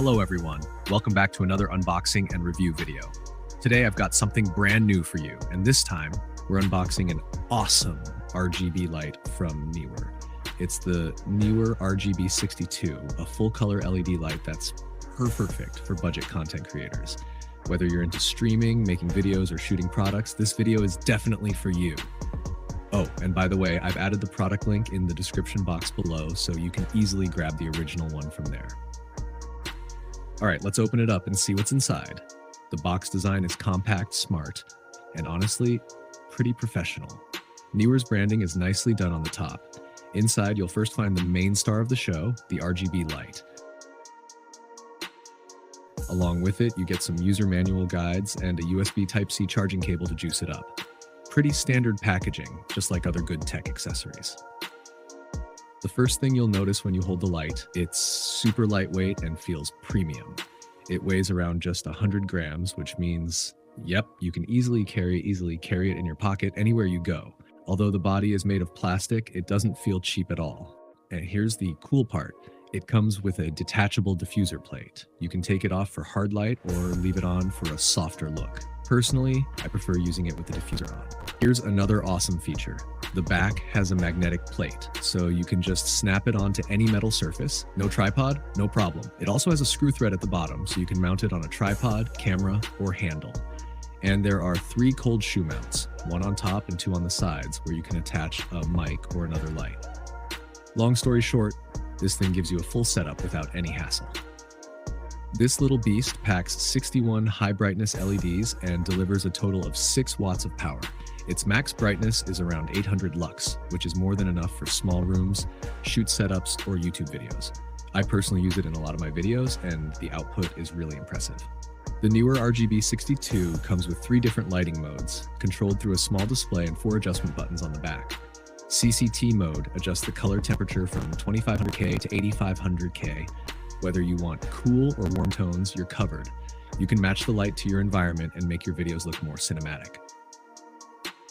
Hello everyone, welcome back to another unboxing and review video. Today I've got something brand new for you, and this time we're unboxing an awesome RGB light from Neewer. It's the Neewer RGB62, a full color LED light that's perfect for budget content creators. Whether you're into streaming, making videos, or shooting products, this video is definitely for you. Oh, and by the way, I've added the product link in the description box below so you can easily grab the original one from there. All right, let's open it up and see what's inside. The box design is compact, smart, and honestly, pretty professional. Neewer's branding is nicely done on the top. Inside, you'll first find the main star of the show, the RGB light. Along with it, you get some user manual guides and a USB Type-C charging cable to juice it up. Pretty standard packaging, just like other good tech accessories. The first thing you'll notice when you hold the light, it's super lightweight and feels premium. It weighs around just 100 grams, which means, yep, you can easily carry it in your pocket anywhere you go. Although the body is made of plastic, it doesn't feel cheap at all. And here's the cool part. It comes with a detachable diffuser plate. You can take it off for hard light or leave it on for a softer look. Personally, I prefer using it with the diffuser on. Here's another awesome feature. The back has a magnetic plate, so you can just snap it onto any metal surface. No tripod, no problem. It also has a screw thread at the bottom, so you can mount it on a tripod, camera, or handle. And there are 3 cold shoe mounts, 1 on top and 2 on the sides, where you can attach a mic or another light. Long story short, this thing gives you a full setup without any hassle. This little beast packs 61 high brightness LEDs and delivers a total of 6 watts of power. Its max brightness is around 800 lux, which is more than enough for small rooms, shoot setups, or YouTube videos. I personally use it in a lot of my videos, and the output is really impressive. The Neewer RGB62 comes with 3 different lighting modes, controlled through a small display and 4 adjustment buttons on the back. CCT mode adjusts the color temperature from 2500K to 8500K. Whether you want cool or warm tones, you're covered. You can match the light to your environment and make your videos look more cinematic.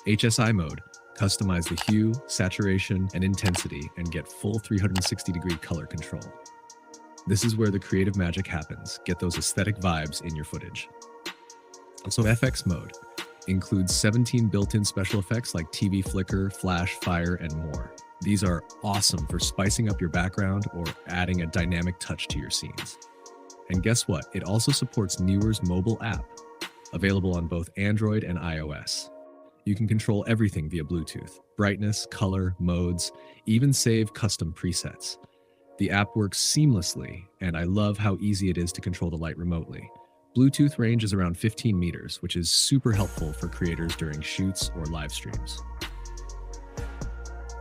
HSI mode, customize the hue, saturation, and intensity and get full 360-degree color control. This is where the creative magic happens. Get those aesthetic vibes in your footage. Also, FX mode includes 17 built-in special effects like TV flicker, flash, fire, and more. These are awesome for spicing up your background or adding a dynamic touch to your scenes. And guess what? It also supports Neewer's mobile app, available on both Android and iOS. You can control everything via Bluetooth: brightness, color, modes, even save custom presets. The app works seamlessly, and I love how easy it is to control the light remotely. Bluetooth range is around 15 meters, which is super helpful for creators during shoots or live streams.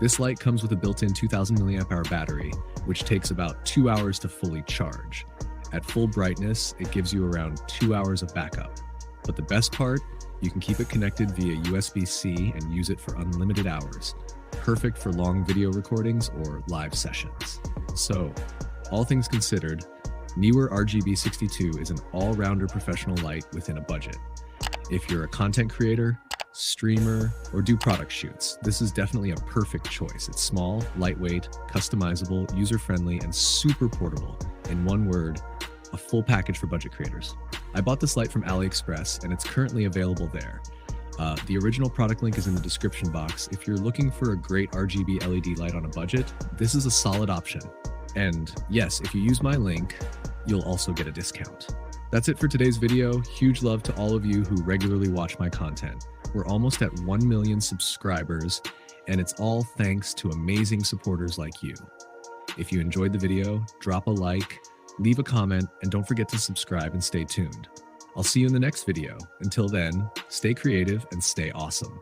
This light comes with a built-in 2000 mAh battery, which takes about 2 hours to fully charge. At full brightness, it gives you around 2 hours of backup. But the best part, you can keep it connected via USB-C and use it for unlimited hours. Perfect for long video recordings or live sessions. So, all things considered, Neewer RGB62 is an all-rounder professional light within a budget. If you're a content creator, streamer, or do product shoots, this is definitely a perfect choice. It's small, lightweight, customizable, user-friendly, and super portable. In one word, a full package for budget creators. I bought this light from AliExpress, and it's currently available there. The original product link is in the description box. If you're looking for a great RGB LED light on a budget, this is a solid option. And yes, if you use my link, you'll also get a discount. That's it for today's video. Huge love to all of you who regularly watch my content. We're almost at 1 million subscribers, and it's all thanks to amazing supporters like you. If you enjoyed the video, drop a like, leave a comment, and don't forget to subscribe and stay tuned. I'll see you in the next video. Until then, stay creative and stay awesome.